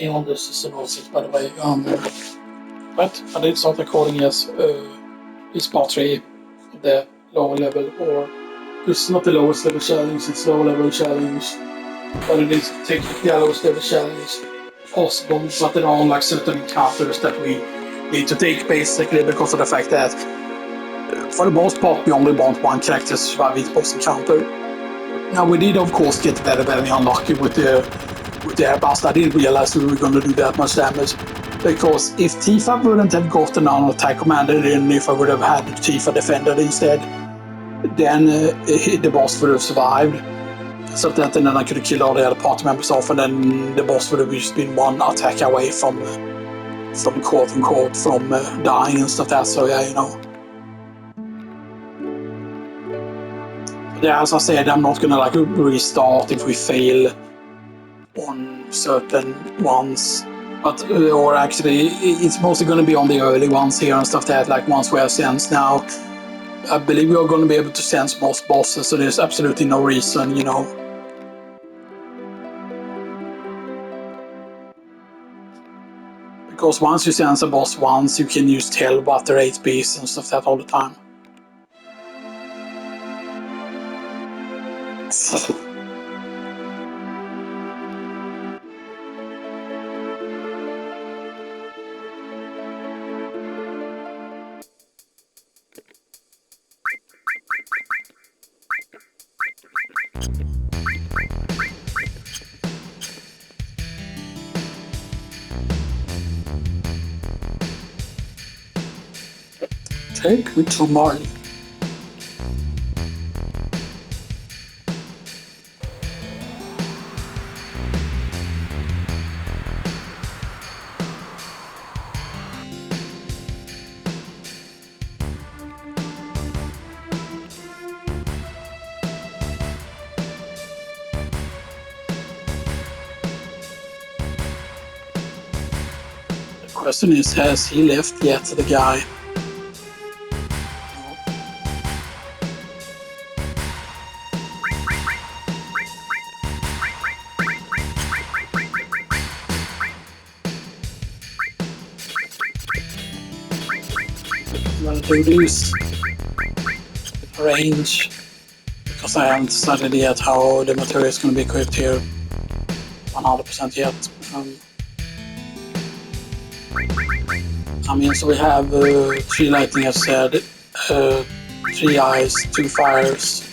on the seasonal 6, by the way. But it's not according as it's part 3, the lower level, or it's not the lowest level challenge, it's lower level challenge. But it is technically the lowest level challenge possible, but there are like certain encounters that we need to take basically because of the fact that for the most part we only want one character to survive each boss encounter. Now we did of course get very unlucky with the airburst. I didn't realize we were going to do that much damage, because if Tifa wouldn't have gotten an attack commander and if I would have had Tifa defended instead, then the boss would have survived. So that, and then I could have killed all the other party members off, and then the boss would have just been one attack away from quote unquote from dying and stuff that. So yeah, you know. Yeah, as I said, I'm not gonna like restart if we fail on certain ones, but or actually it's mostly gonna be on the early ones here and stuff that, like ones we have sense now. I believe we are going to be able to sense most bosses, so there's absolutely no reason, you know. Because once you sense a boss once, you can just tell what their HP is and stuff that all the time. Take me to Marley. The question is, has he left yet, the guy? I'm gonna do this range, because I haven't decided yet how the material is going to be equipped here 100% yet. I mean, so we have 3 lightning, as said, 3 eyes, 2 fires.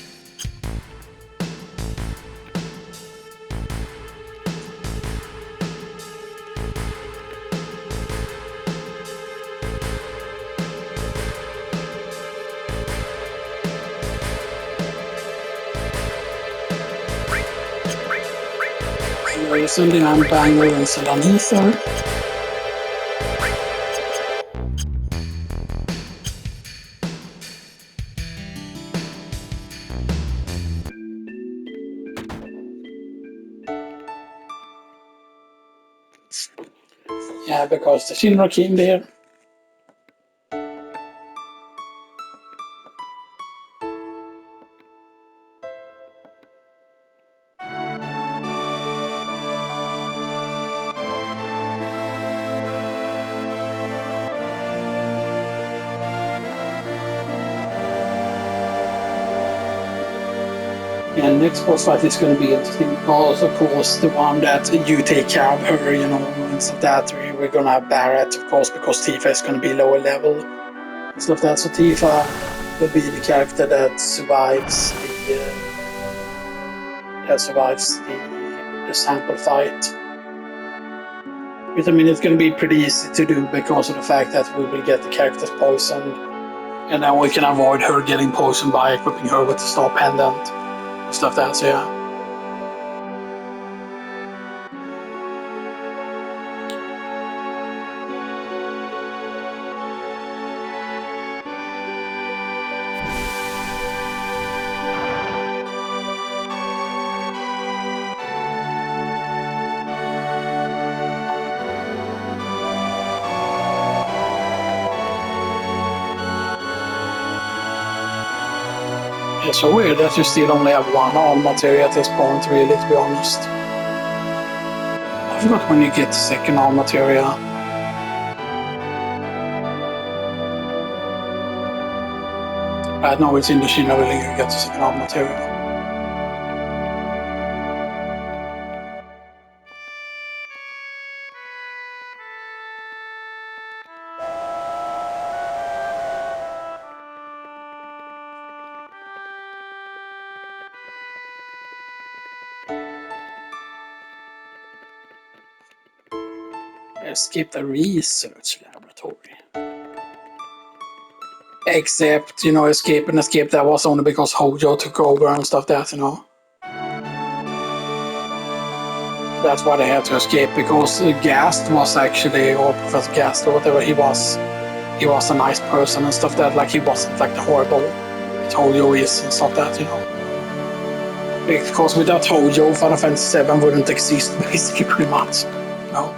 Using Carbon Bangle and ether. Yeah, because the Shinra came there. And next boss fight is going to be interesting because, of course, the one that you take care of her, you know, and stuff that we're going to have Barrett, of course, because Tifa is going to be lower level and stuff that. So Tifa will be the character that survives the sample fight. Which, I mean, it's going to be pretty easy to do because of the fact that we will get the characters poisoned, and then we can avoid her getting poisoned by equipping her with the star pendant. Stuff that, so yeah. It's so weird that you still only have 1 all materia at this point, really, to be honest. I I forgot when you get second arm materia. Right now it's in the China level you get the second arm materia. Escape the research laboratory. Except, you know, escape, that was only because Hojo took over and stuff that, you know. That's why they had to escape, because Gast was actually, or Professor Gast or whatever, he was a nice person and stuff that, like, he wasn't like the horrible Hojo is and stuff that, you know. Because without Hojo, Final Fantasy VII wouldn't exist, basically, pretty much, you know.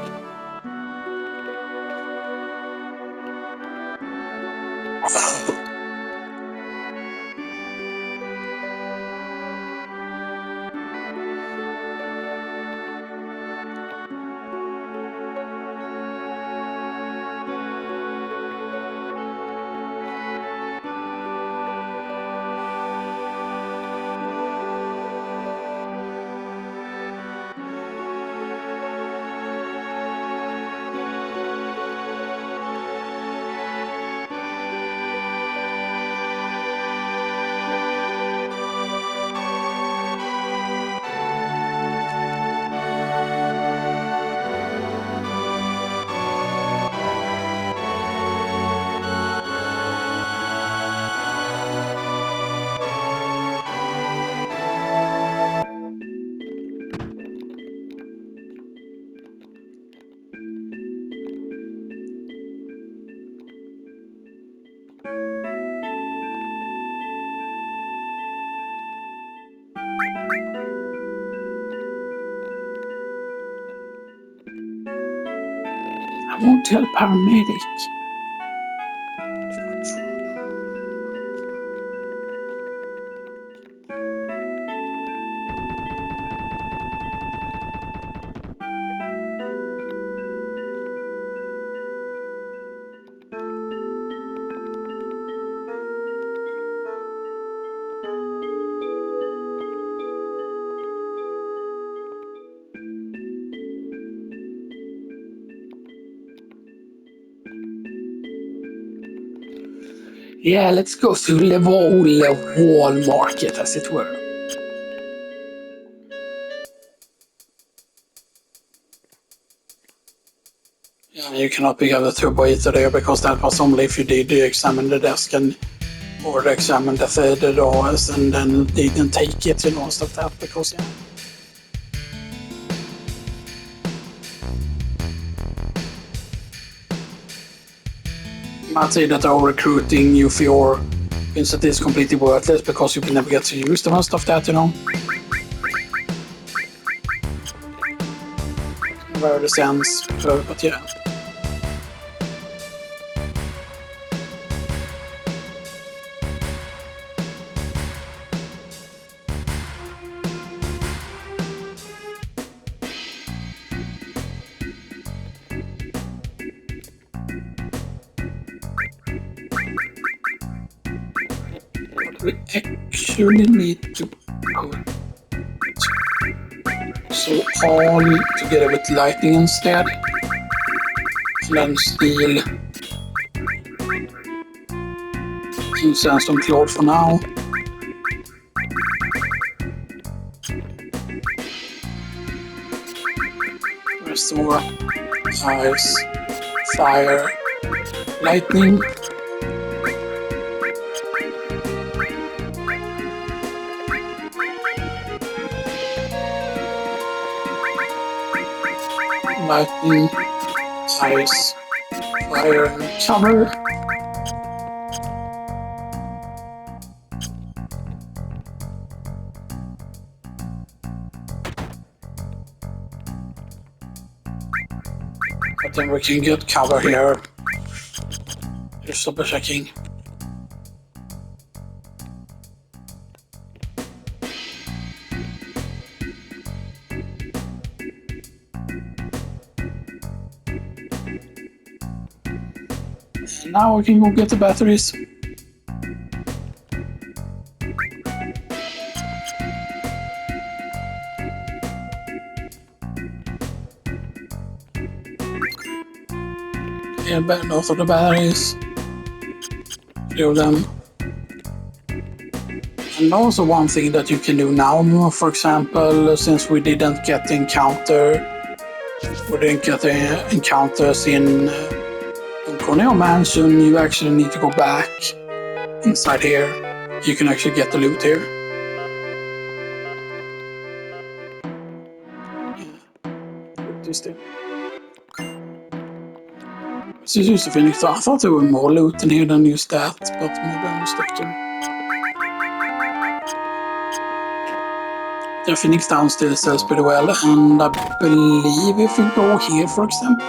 I won't tell paramedic. Yeah, let's go to the wall market, as it were. Yeah, you cannot pick up the turbo either there, because that was only if you did examine the desk and or examine the doors and then they didn't take it, you know, stuff like that, because yeah. You might say that our recruiting you for your instant is completely worthless because you can never get to use them and stuff that, you know. Where the sense, but yeah. We actually need to put so all together with lightning instead. Then steel. Incense and cloud for now. Restore. Ice. Fire. Lightning. Lightning, ice, fire, and cover. But then we can get cover here. Just double checking. And now we can go get the batteries. And both of the batteries. Few of them. And also one thing that you can do now, for example, since we didn't get the encounters in Cornell Mansion, you actually need to go back inside here. You can actually get the loot here. This thing. This is just a Phoenix. I thought there were more loot in here than just that, but maybe I'm mistaken. The Phoenix Down still sells pretty well, and I believe if we go here, for example,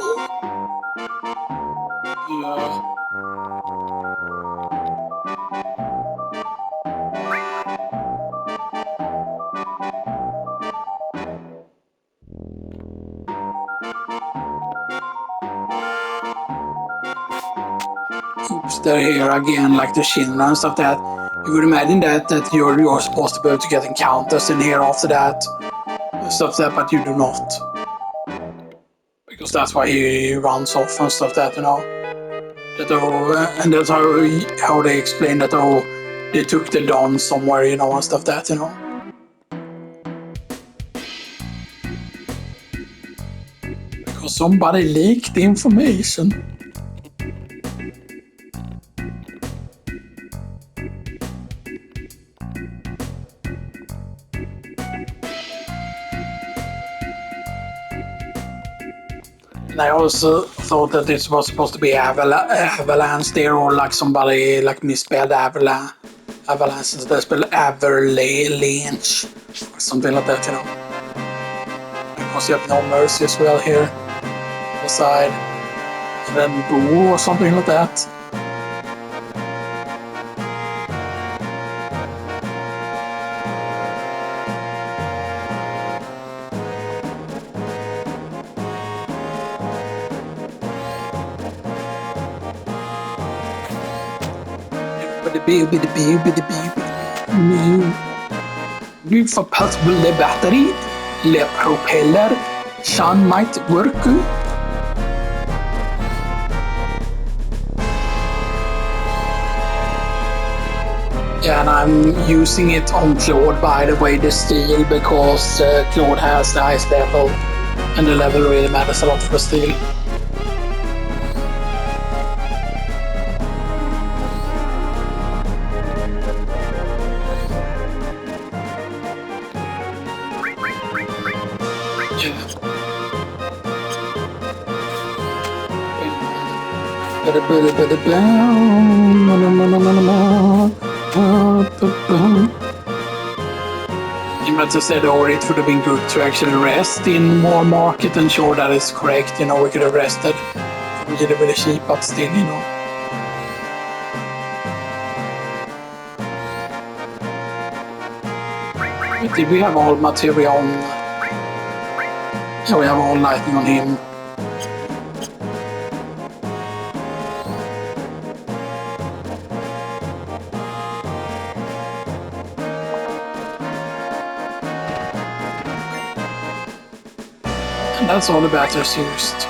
oops, they're here again, like the Shinra and stuff that. You would imagine that you're supposed to be able to get encounters in here after that, stuff that, but you do not. Because that's why he runs off and stuff that, you know. That and that's how they explain that they took the Don somewhere, you know, and stuff that, you know. Because somebody leaked the information. And I also thought that this was supposed to be Avalanche there, or like somebody like misspelled Avalanche instead of spelled Avalanche or something like that, you know. Because you have No Mercy as well here on the side, and then Boo or something like that. Nu for possible battery, le propeller, Sean might work. Yeah, and I'm using it on Claude, by the way, the steel, because Claude has the highest level, and the level really matters a lot for steel. You might have said, or it would have been good to actually rest in more market and sure that is correct. You know, we could have rested. We did it really cheap, but still, you know. But did we have all materia on? Yeah, we have all lightning on him. And that's all the batteries used.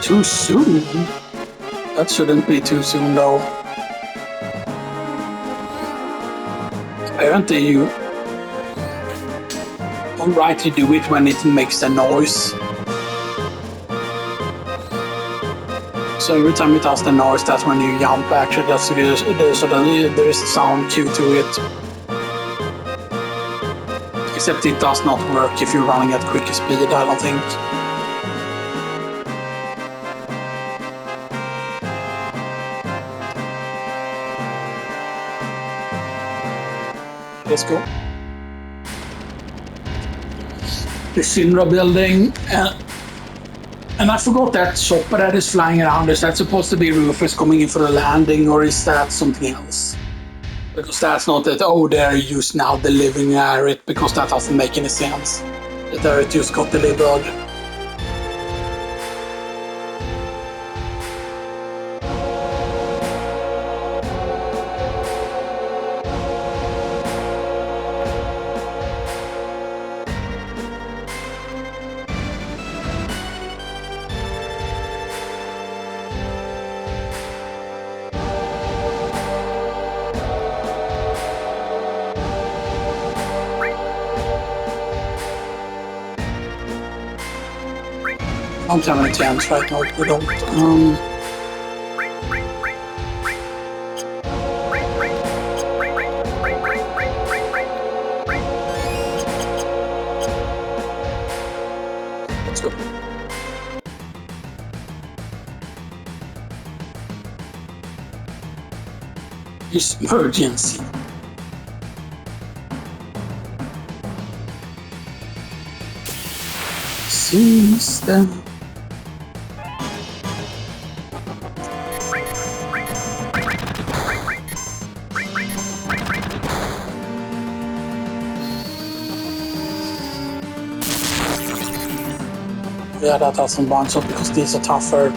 Too soon? That shouldn't be too soon though. Apparently you alright to do it when it makes a noise. So every time it does the noise, that's when you jump actually, so that there is a sound cue to it. Except it does not work if you're running at quicker speed, I don't think. Let's go. The Shinra building, and And I forgot that chopper that is flying around. Is that supposed to be Rufus coming in for a landing, or is that something else? Because that's not that, oh, they're used now delivering it, because that doesn't make any sense. That it just got delivered. I don't have any chance right now, we don't. Let's go. Emergency. System. Yeah, that has some bunch up because these are tougher.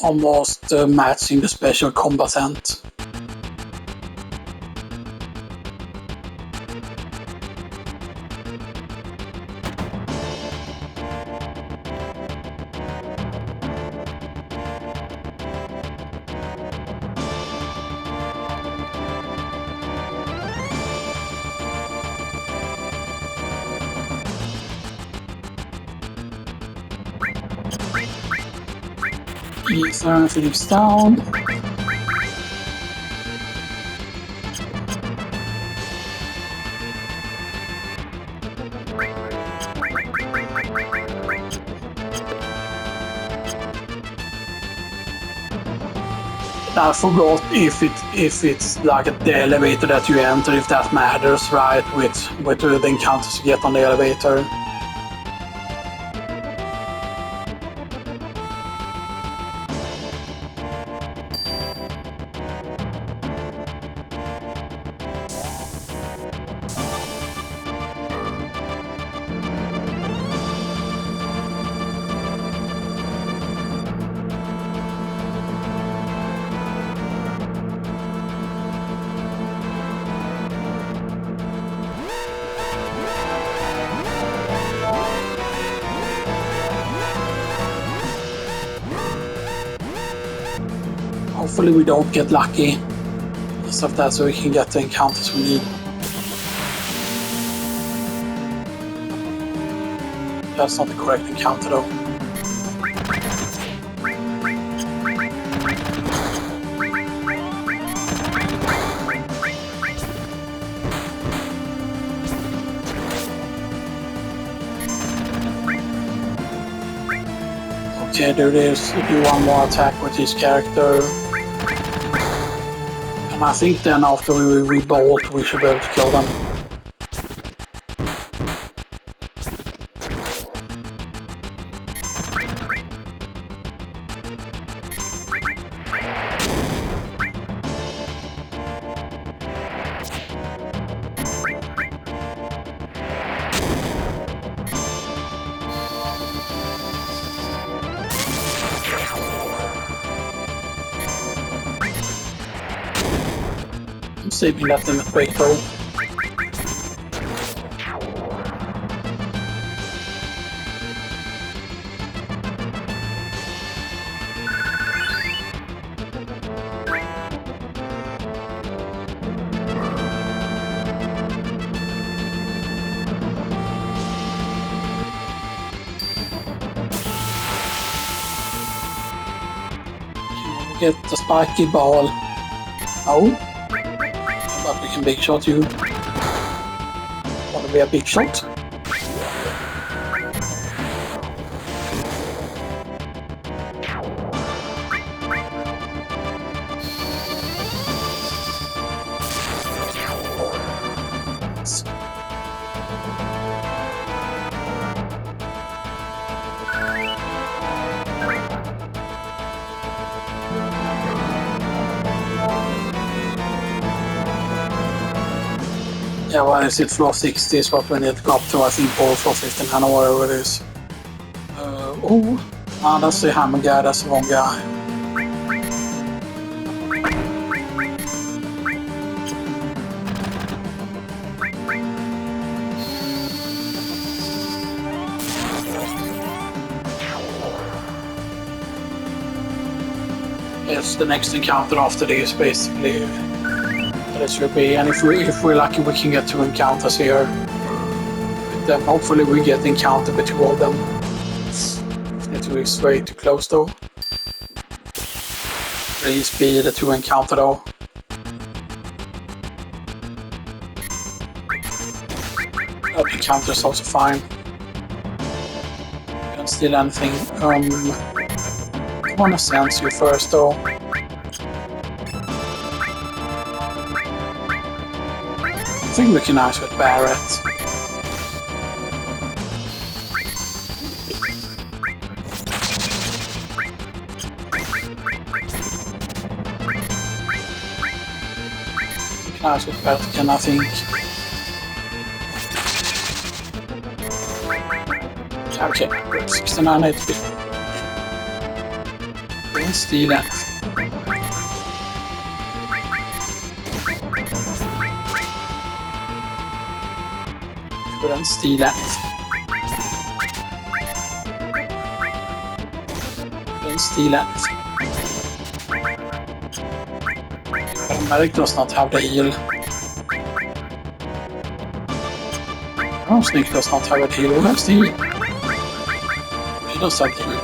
Almost matching the special combatant. Ether Phillips down. I forgot if it's like the elevator that you enter, if that matters, right? With the encounters you get on the elevator. Hopefully we don't get lucky. Stuff that so we can get the encounters we need. That's not the correct encounter though. Okay, do this, do one more attack with his character. And I think then after we rebolt, we should be able to kill them. I'm saving that limit break though. Get the spiky ball. Oh. But we can big shot you. be a big shot. Yeah, well, is it floor 60 is what we need to go up to, I think, or floor 59 or whatever it is. That's the hammer guy, that's the wrong guy. It's the next encounter after this, basically. It should be, and if we're lucky, we can get 2 encounters here. Then hopefully we get the encounter between all of them. It is way too close though. Please be the 2 encounter though. The encounter is also fine. Can't steal anything. I wanna sense you first though. I think we can ask with Barrett. We can ask with Barrett again, I think. Okay, 69 HP. Don't steal anything. Couldn't steal anything. Couldn't steal anything. Paramedic does not have the heal. Snake does not have a heal. Who has the heal? She does have the heal.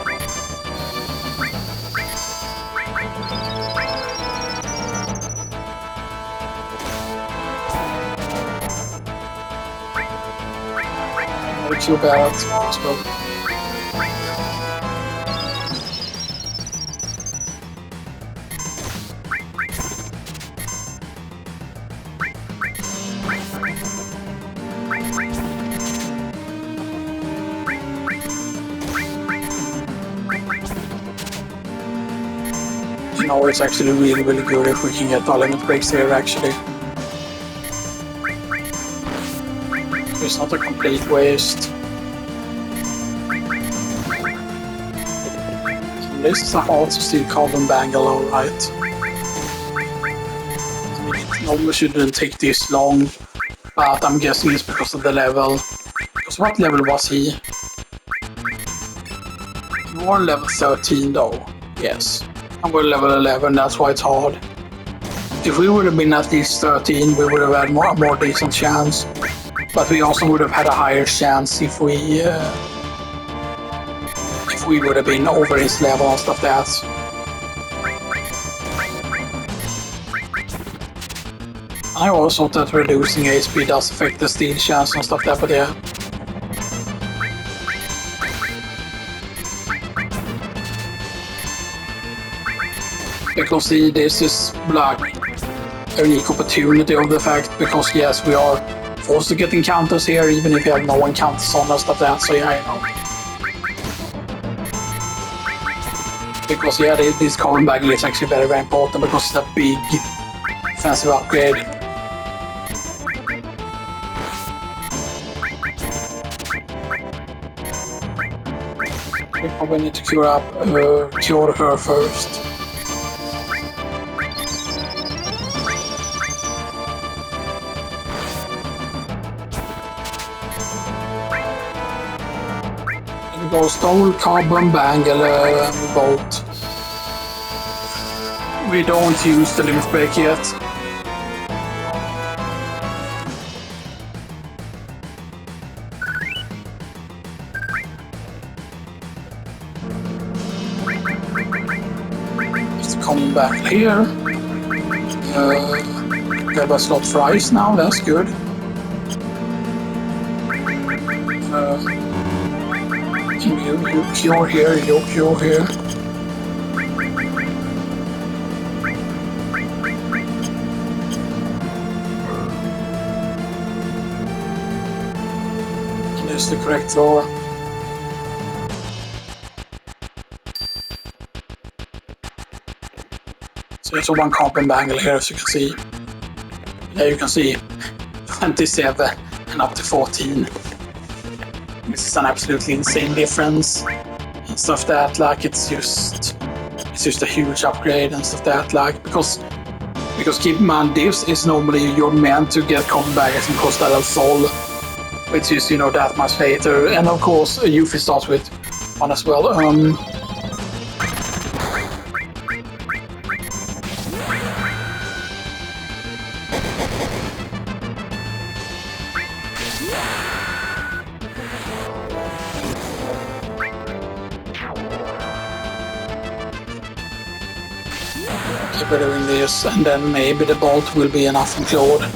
Too bad, let's go. You know, it's actually really good if we can get element breaks here actually. It's not a complete waste. This is a hard to steal Carbon Bangle, alright. I mean, it normally shouldn't take this long, but I'm guessing it's because of the level. Because what level was he? You were level 13 though, yes. And we're level 11, that's why it's hard. If we would have been at least 13, we would have had more decent chance. But we also would have had a higher chance if we would have been over his level and stuff like that. I also thought that reducing HP does affect the steal chance and stuff like that, but yeah. Because this is like a unique opportunity of the fact, because yes, we are forced to get encounters here even if you have no encounters on and stuff like that, so yeah, you know. Because yeah, this Carbon Bangle is actually very important because it's a big offensive upgrade. We probably need to cure her first. We go stole Carbon Bangle bolt. We don't use the limit break yet. Just coming back here. We have a slot for ice now, that's good. you cure here, you cure here. And there's the correct floor. So there's one carbon bangle here, as you can see. There you can see 27 and up to 14. This is an absolutely insane difference and stuff that like it's just a huge upgrade and stuff that like because keep in mind this is normally you're meant to get carbon bangles in Costa del Sol, which is that much later, and of course Yuffie starts with one as well. Keep doing this, and then maybe the bolt will be enough from Claude.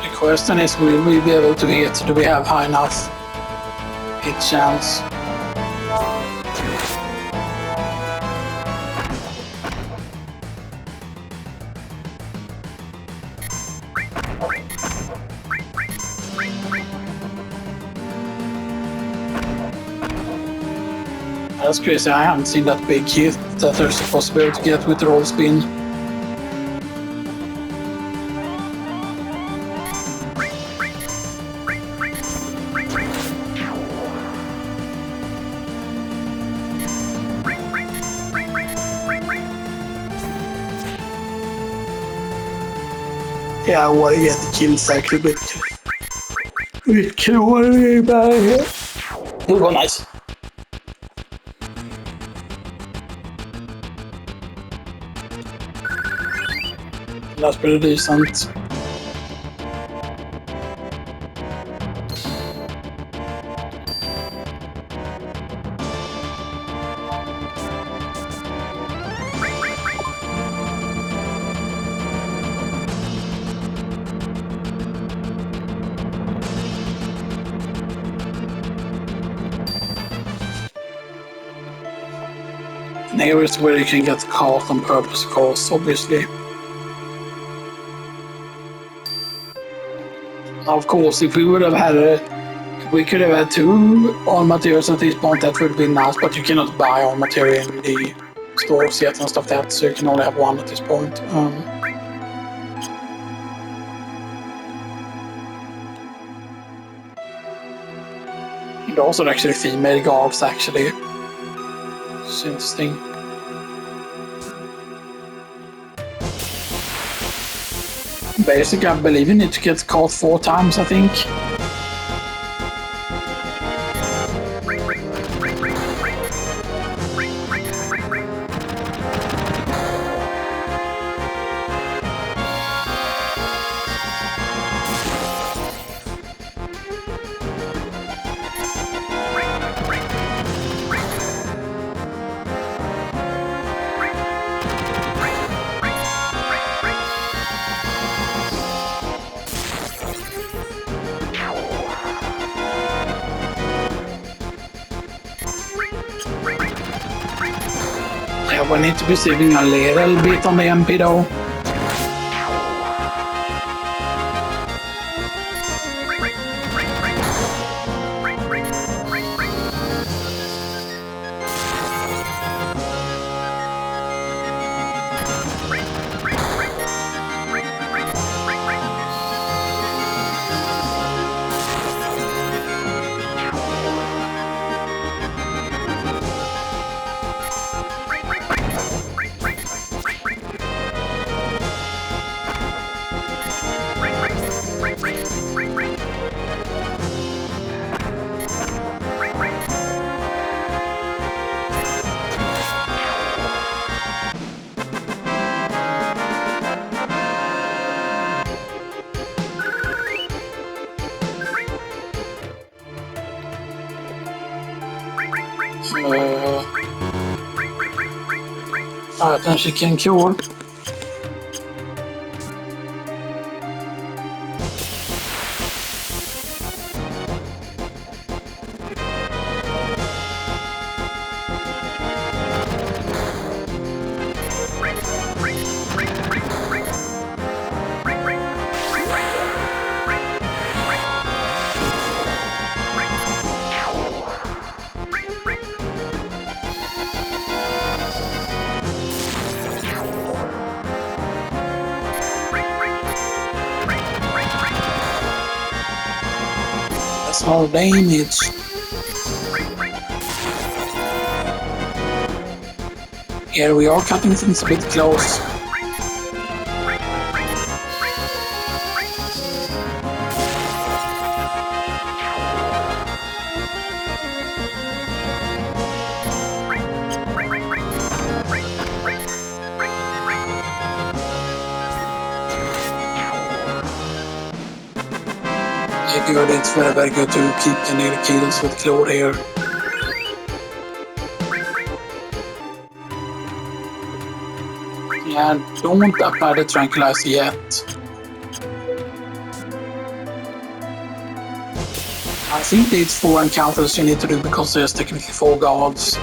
The question is, will we be able to hit? Do we have high enough hit chance? That's crazy, I haven't seen that big hit that there's a possibility to get with the roll spin. Yeah, I want to get the kill cycle with Claude back here. Oh, nice. That's pretty decent. And here is where you can get caught on purpose, of course, obviously. Of course, if we would have had we could have had 2 all materials at this point, that would be nice, but you cannot buy all material in the stores yet and stuff like that, so you can only have 1 at this point. And also actually female guards, actually. It's interesting. Basically, I believe you need to get caught 4 times, I think. Yeah, we need to be saving a little bit on the MP though. Then she can cure. That's all damage. Here we are cutting things a bit close. Good, it's very good to keep the near kills with Claude here. Yeah, don't apply the tranquilizer yet. I think it's 4 encounters you need to do because there's technically 4 guards.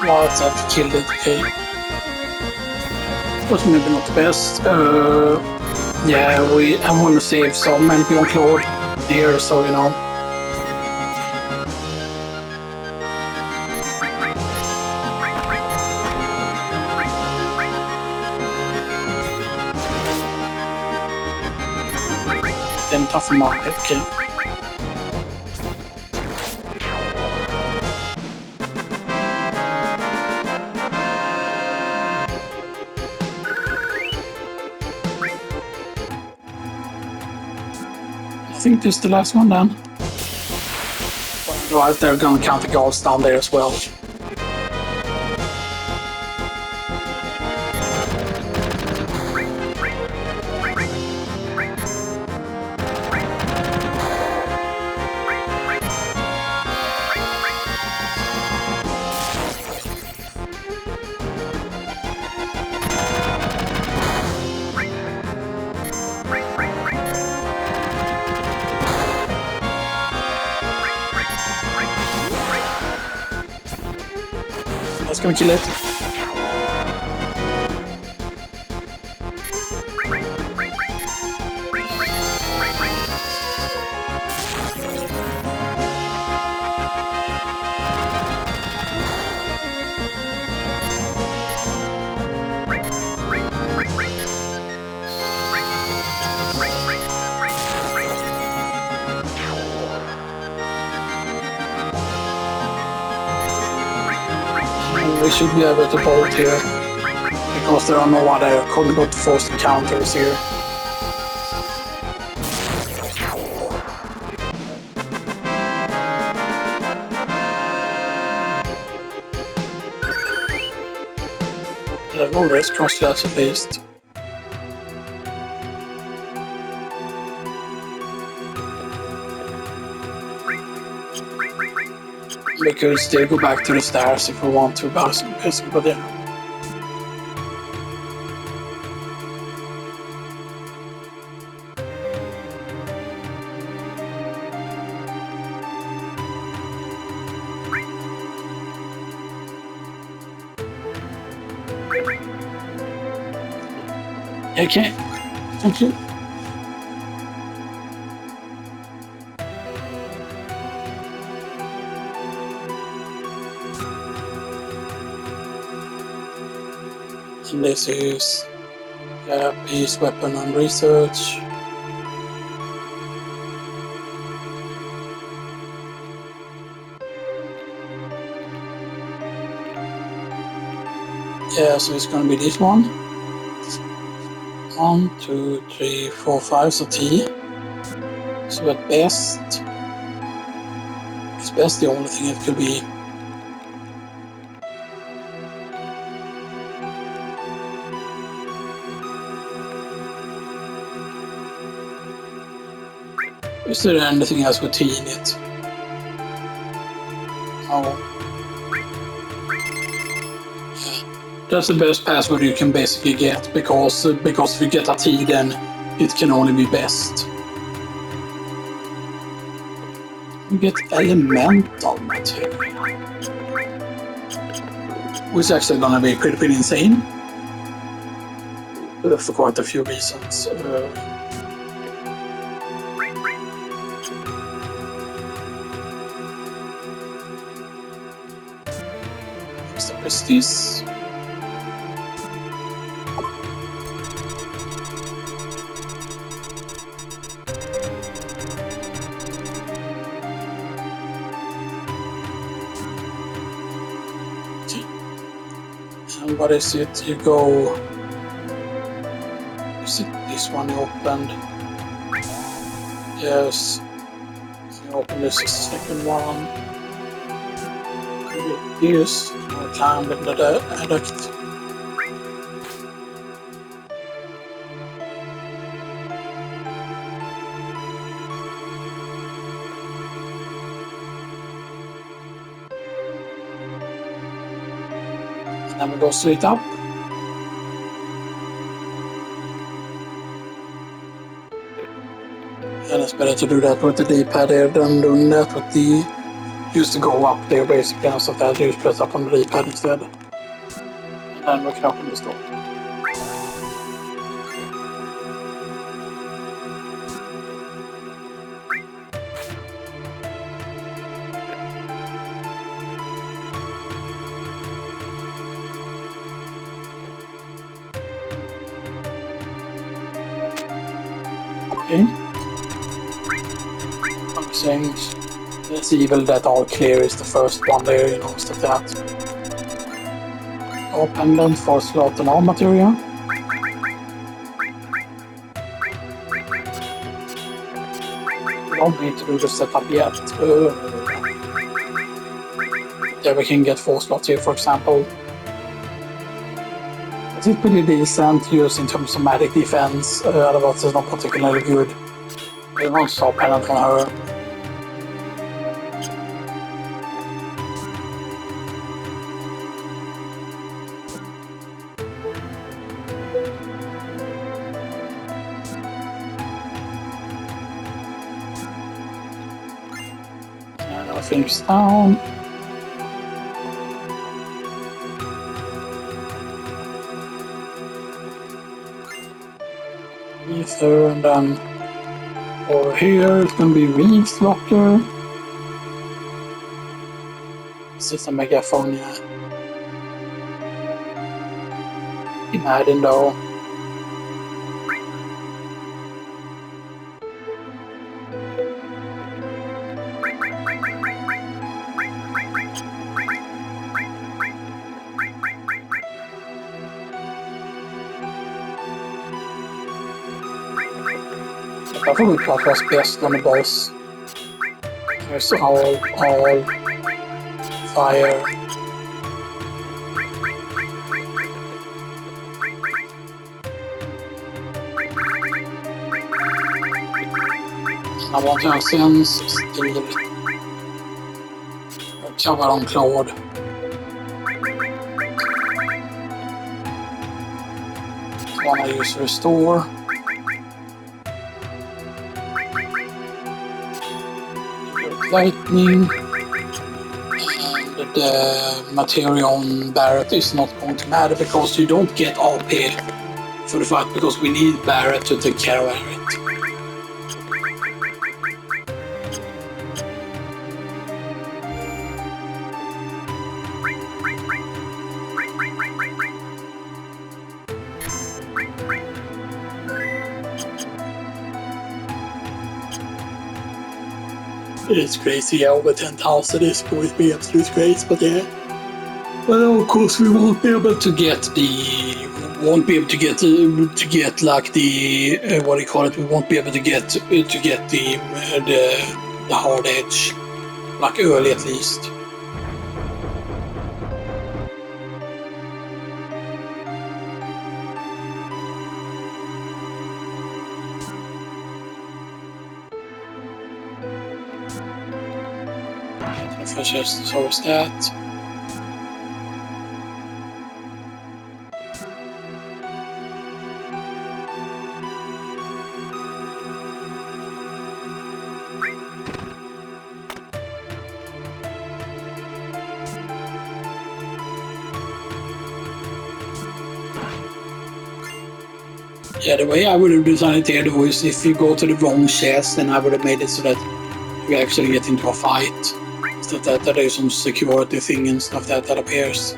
Well, it's have to kill it, okay. Was maybe not the best. Yeah, I want to save some MP on Claude here, so you know. Then tough market, okay. I think this is the last one then. Otherwise they're gonna count the guards down there as well. That's gonna kill it. We should be able to bolt here, because there are no other could forced encounters here. Well, there's cross-class at least. We could still go back to the stairs if we want to, but yeah. Okay, thank you. This is Peace, weapon and research. Yeah, so it's gonna be this one. 1, 2, 3, 4, 5, so T. So at best, it's best the only thing it could be. Is there anything else with T in it? Oh. Yeah. That's the best password you can basically get, because if you get a T, then it can only be best. You get elemental materia, which is actually gonna be pretty insane for quite a few reasons. So is this? And what is it? You go. Is it this one you opened? Yes. You open this second one. This. You climb into the adduct. And then we go straight up. And it's better to do that with the D-pad there than doing that with the... Used to go up there basically, and so that you press up on the D-pad instead. And then we can open this door. Okay. I'm saying it's evil that all clear is the first one there, you know, stuff that. Open them for slot and all materia. We don't need to do the setup yet. Yeah, we can get 4 slots here, for example. It's pretty decent use in terms of magic defense, otherwise it's not particularly good. We won't stop penalty on her. Things down. Ether, and then over here it's gonna be Reeves Locker. This is a megaphone, yeah. Imagine though. I think we got what's best on the boss. There's all fire. I want to have sense still. Cover on Claude. Wanna use restore. Lightning, and the materia on Barrett is not going to matter because you don't get AP for the fight, because we need Barrett to take care of it. It's crazy. Yeah, over 10,000 is going to be absolute crazy, but yeah. Well, of course, we won't be able to get like the what do you call it? We won't be able to get the hard edge, like early at least. If I just source that. Yeah, the way I would have designed it here though is if you go to the wrong chest, then I would have made it so that you actually get into a fight. So that there's some security thing and stuff that appears.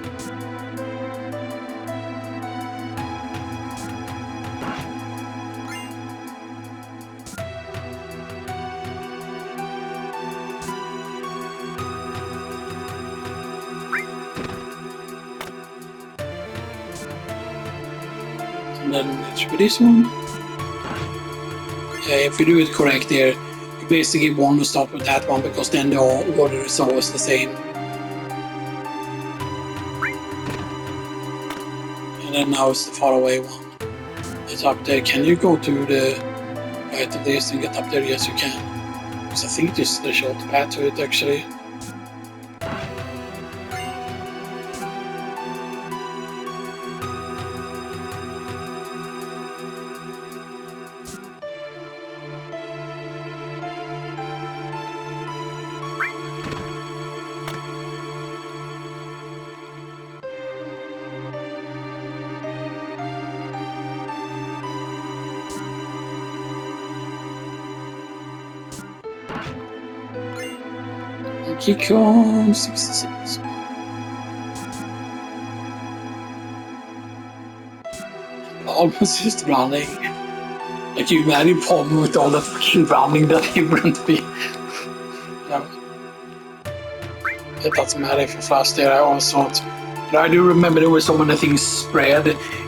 And then it should be this one. Yeah, if you do it correct here, you basically want to start with that one because then the order is always the same. And then now it's the far away one. It's up there. Can you go to the right of this and get up there? Yes, you can. Because I think this is the short path to it actually. Kick on 66. Almost just running. Like you imagine Palmer with all the fucking running that he wouldn't be. Yeah. It doesn't matter if you're fast there, I always thought. But I do remember there were so many things spread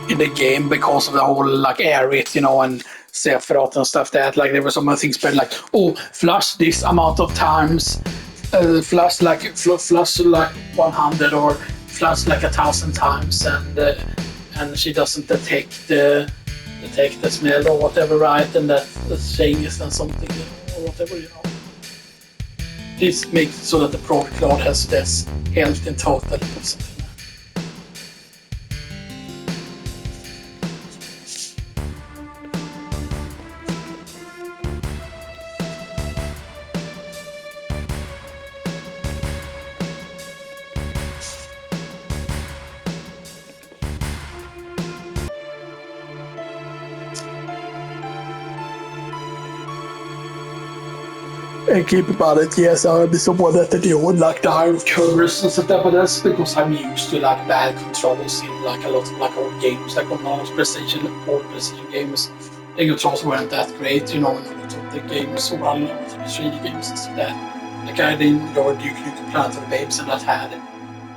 in the game because of the whole like air raid, and Sephiroth and stuff like there were so many things spread like, oh, flush this amount of times, flush like 100 or flush like 1,000 times, and she doesn't detect the smell or whatever, right? And that the thing is then something or whatever, This makes it so that the Pro Cloud has less health in total. And keep about it, yes, I'll be someone that would like the higher curves and stuff, but that's because I'm used to like bad controls in like a lot of like old games, like on old PlayStation games. The controls weren't that great, in a lot of the games or a lot of the 3D games and stuff that. Like I didn't go Duke Nukem Planet of the Babes and that had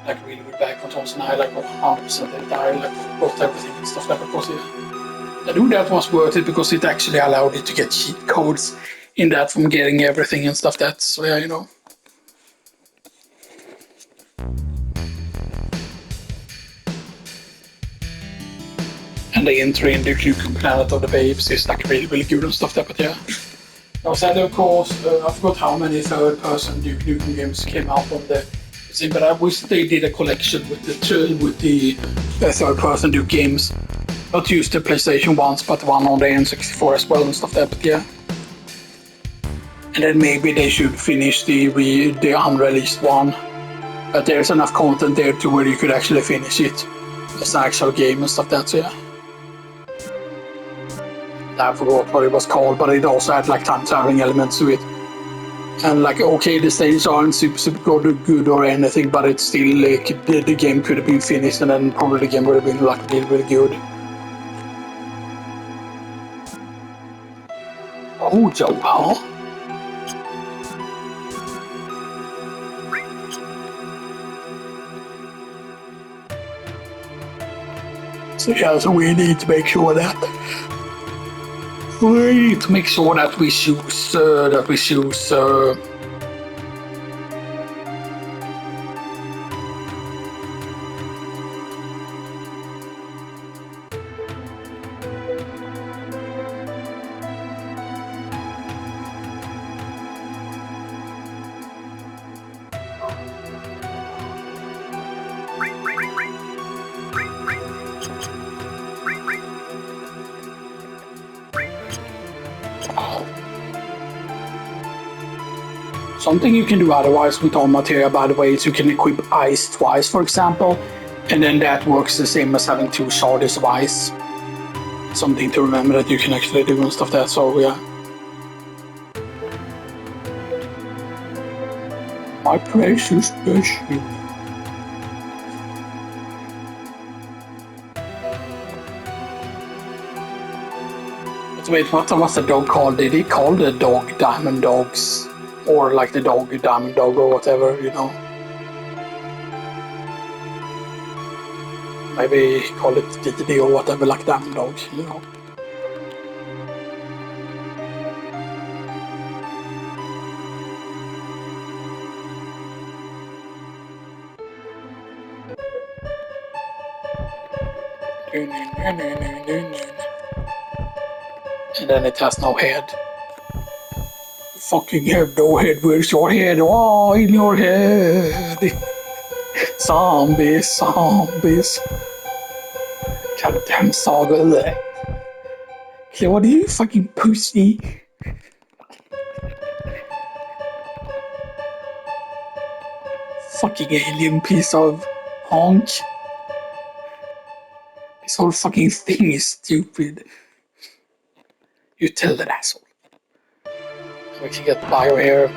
like really bad controls, and I like 100% the entire like got everything and stuff like that. Because I knew that was worth it because it actually allowed you to get cheat codes in that from getting everything and stuff. That's so yeah, And the entry in the Duke Nukem Planet of the Babes is like really good and stuff. But yeah. Now sadly, of course, I forgot how many third-person Duke Nukem games came out on the scene, but I wish they did a collection with the third-person Duke games. Not used the PlayStation ones, but one on the N64 as well and stuff there. But yeah. And then maybe they should finish the unreleased one. But there's enough content there to where you could actually finish it as an actual game and stuff that, so yeah. I forgot what it was called, but it also had like time traveling elements to it. And like, okay, the stages aren't super good or anything, but it's still like the game could have been finished, and then probably the game would have been like really good. Oh, Joe, huh? So yeah, so we need to make sure that we choose something you can do otherwise with all materia, by the way, is you can equip ice twice, for example, and then that works the same as having 2 shards of ice. Something to remember that you can actually do and stuff that, so yeah. My precious special. Wait, what was the dog called? Did he call the dog Diamond Dogs? Or like the dog Diamond Dog or whatever, you know? Maybe he called it DD or whatever, like Diamond Dog, you know? And then it has no head. Fucking have no head, where's your head? Oh, in your head! Zombies. Goddamn saga there. What are you fucking pussy? Fucking alien piece of honk. This whole fucking thing is stupid. You tell that asshole. We can get bio here,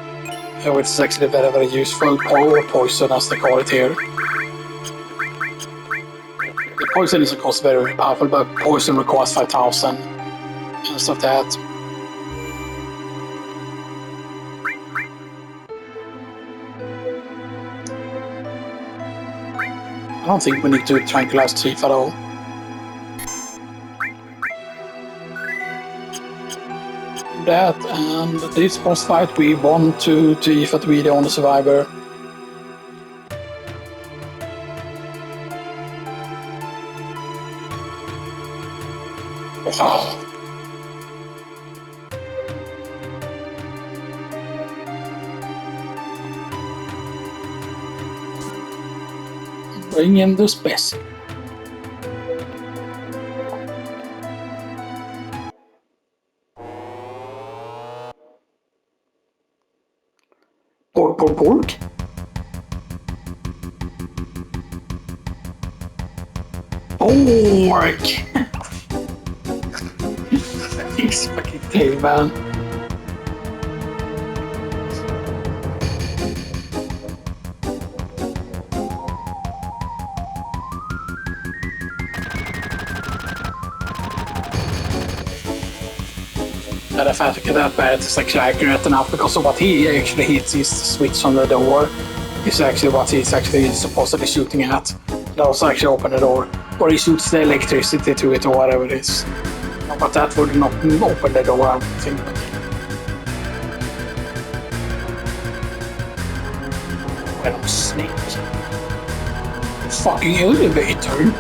which is actually very, very useful. Or poison, as they call it here. The poison is of course very powerful, but poison requires 5,000 and stuff like that. I don't think we need to tranquilize tifa though. That and this boss fight we want to tifa to be the only survivor. Oh. Bring in the space. Pork. Pork! He's fucking tail, man. And the fact that Barrett is actually accurate enough because of what he actually hits his switch on the door is actually what he's actually supposedly shooting at. That also actually open the door. Or he shoots the electricity to it or whatever it is. But that would not open the door, I think. Well, snake. Fucking elevator.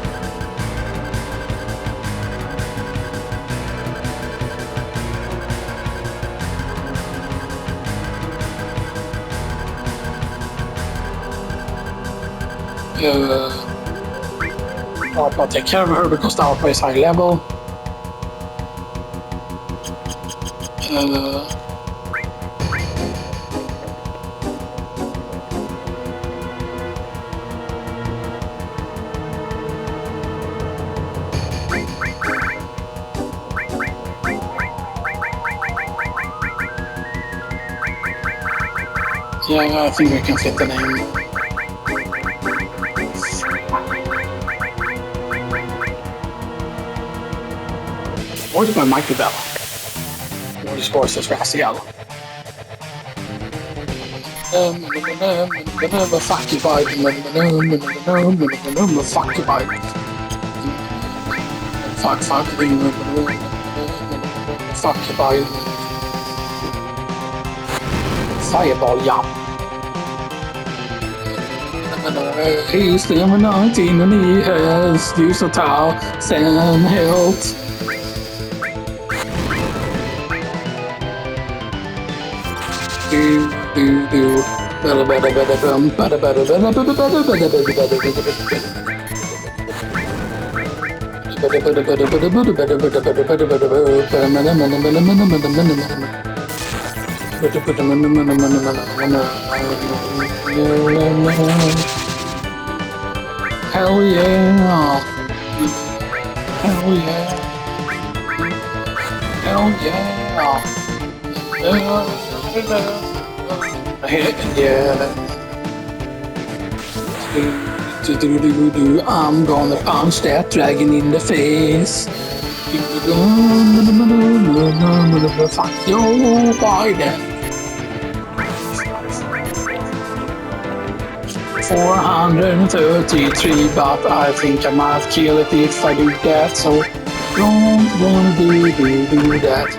I'll take care of her because the outplay is high level. Yeah, I think we can fit the name. Where's my microbell? Where's Forces Raciel? Fuck you, Biden. Fuck you, Biden. Fuck. Fuck, Fireball, ja. He's still 19 and he has used a towel, sand health. Do. Hell yeah. Hell yeah. Hell yeah. Yeah. I'm gonna punch that dragon in the face. Fuck you, Biden. 433, but I think I might kill it if I do that, so don't wanna do that.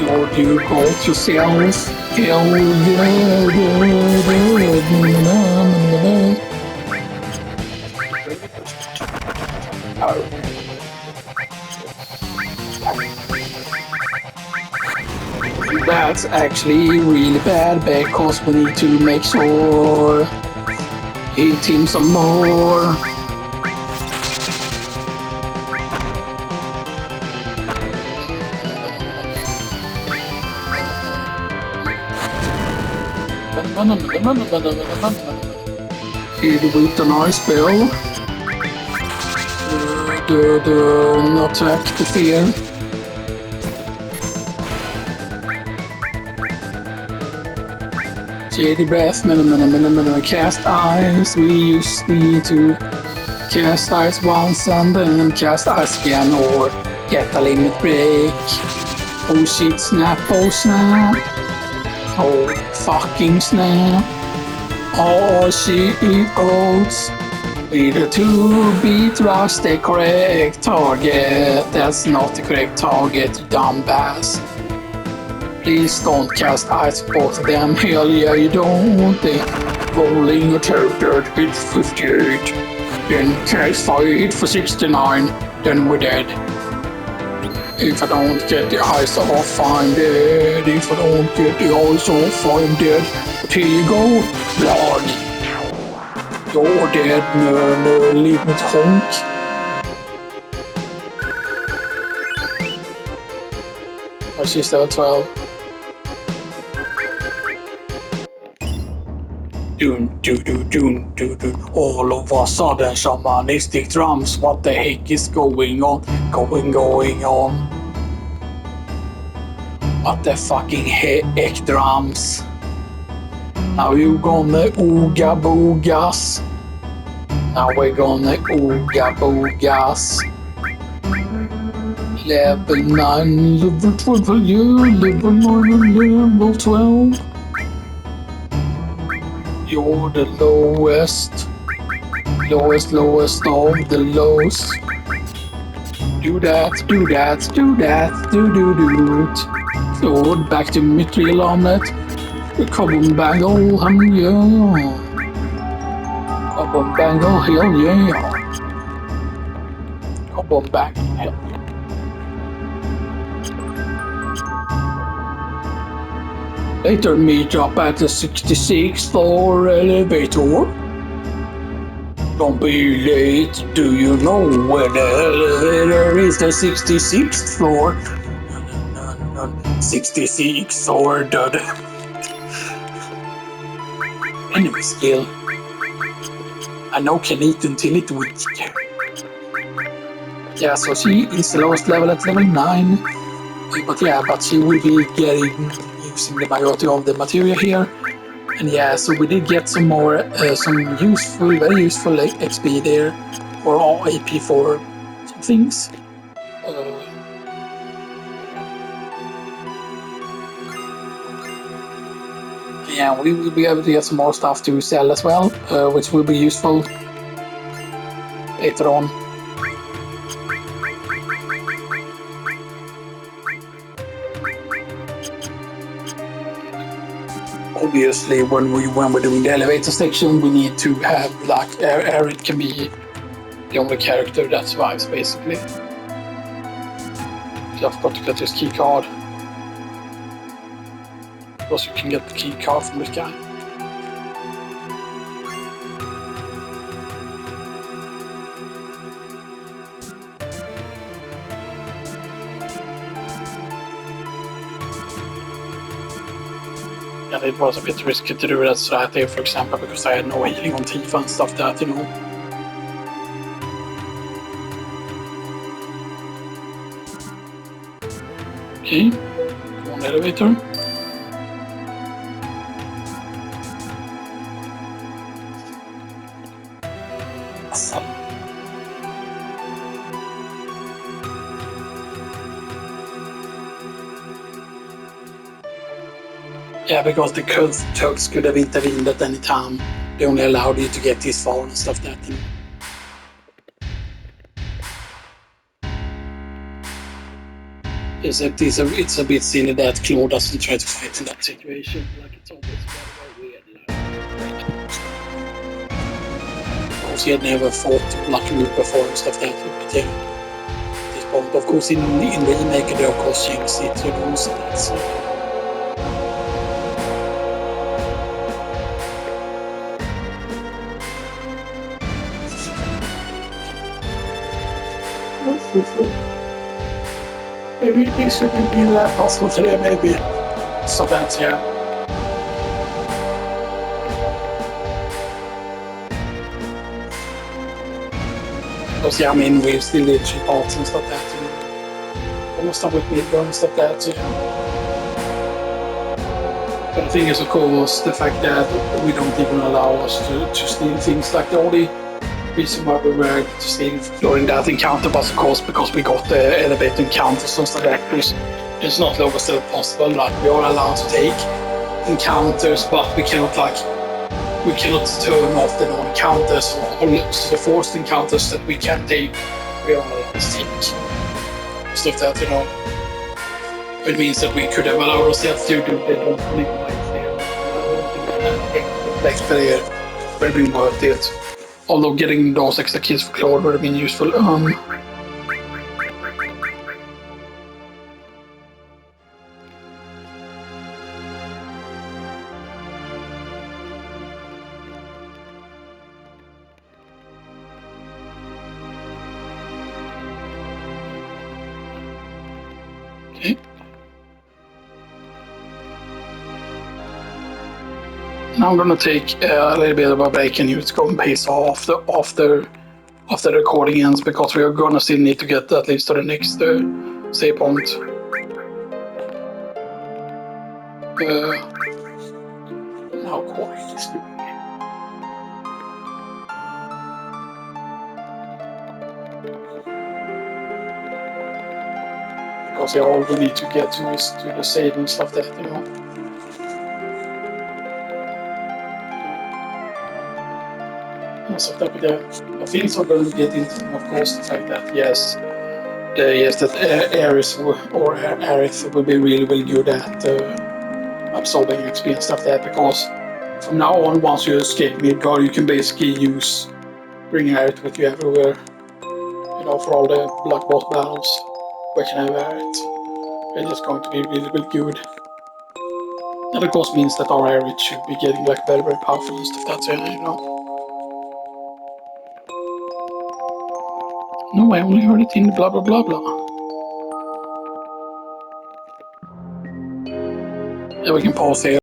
Lord, you go yourself. Hell yeah. That's actually really bad because we need to make sure hit him some more. Hit with a nice spell. The attack, the fear. Shady breath, cast ice. We just need to cast ice once and then cast ice again or get a limit break. Oh shit, snap, oh snap. Oh fucking snap. Oh shit, goes. Either to beat rush the correct target. That's not the correct target, you dumbass. Please don't cast ice both of them. Hell yeah, you don't. They rolling a character to hit 58. Then cast fire hit for 69. Then we're dead. If I don't get the ice off, I'm dead. If I don't get the ice off, I'm dead. But here you go, blood. You're dead, no, leave me to honk. Oh, she's level 12. All of a sudden, shamanistic drums. What the heck is going on? Going on? What the fucking heck, drums? Now you gonna ooga boogas. Now we're gonna ooga boogas. Level 9, level 12 for you. Level 9 and level 12. You're the lowest of the lows. Do that, do. So back to material on it. Carbon Bangle, yeah. Carbon Bangle, hell yeah. Carbon Bangle, hell yeah. Later meet up at the 66th floor elevator. Don't be late, do you know where the elevator is? The 66th floor. 66 or the enemy skill. I know can eat until it weak. Yeah, so she is the lowest level at level 9. But she will be using the majority of the materia here. And yeah, so we did get some more, very useful XP there, or all AP for some things. Yeah, we will be able to get some more stuff to sell as well, which will be useful later on. obviously when we're doing the elevator section, we need to have like Arid can be the only character that survives basically. So I've got to get this key card. Because you can get the key card from this guy. And it was a bit risky to do that right there, for example, because I had no healing on tifa and stuff that, you know. Okay, go on the elevator. Yeah, because the Turks could have intervened at any time. They only allowed you to get this far and stuff that, you know. It's a bit silly that Claude doesn't try to fight in that situation. Like, it's always very weird. Because he had never fought like me before and stuff that, but yeah. At this point, of course, in remake, they of course changed it, you know, so that's maybe it shouldn't be that possible today, maybe. So that's, yeah. Because, yeah, I mean, we still did 3 parts and stuff that, you know. Almost done with Midgar and stuff that, yeah. But the thing is, of course, the fact that we don't even allow us to steal things. Like, the only reason why we were able to steal during that encounter was, of course, because we got the elevator encounters and stuff like that. It's not longer still possible. Like, we are allowed to take encounters, but we cannot turn off the non-encounters or the forced encounters that we can take. We are allowed to take stuff that, you know. It means that we could have allowed ourselves to do the next player would have been worth it. Although getting those extra keys for Claude would have been useful. Okay. Now I'm gonna take a little bit of a break and use go and pace off the recording ends, because we are gonna still need to get at least to the next save point. How quiet is it? Because all we need to get to is to the save and stuff that, you know. So that the things are going to get into, of course, the fact that yes, that Ares or Aerith will be really good at absorbing XP and stuff like that, because from now on, once you escape Midgard, you can basically bring Aerith with you everywhere. You know, for all the Black Boss battles, we can have Aerith. It's just going to be really good. That of course means that our Aerith should be getting like very powerful and stuff. That's it, you know. No, I only heard it in blah blah blah blah. Yeah, we can pause here.